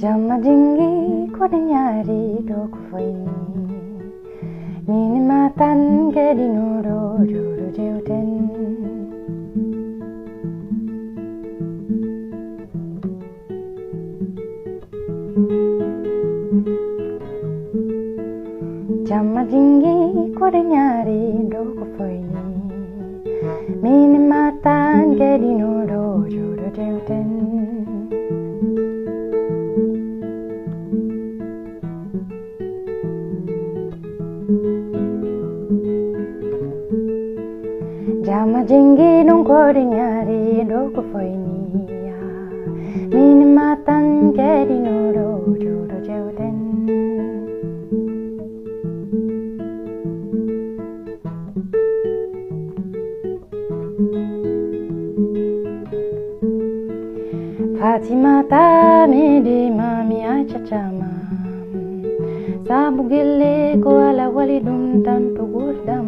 Jamma jingi kode nyari do ko foini Mini matan gedi noro juru jeuten Jamma jingi kode nyari do ko foini Mini matan gedi noro juru jeuten Jamma jingi nung kode nyari do ko foini ya Mini matan gedi noro juru jeuten Fatima ta midi mami achachama Sabu gille ko ala walidum tantu gurdam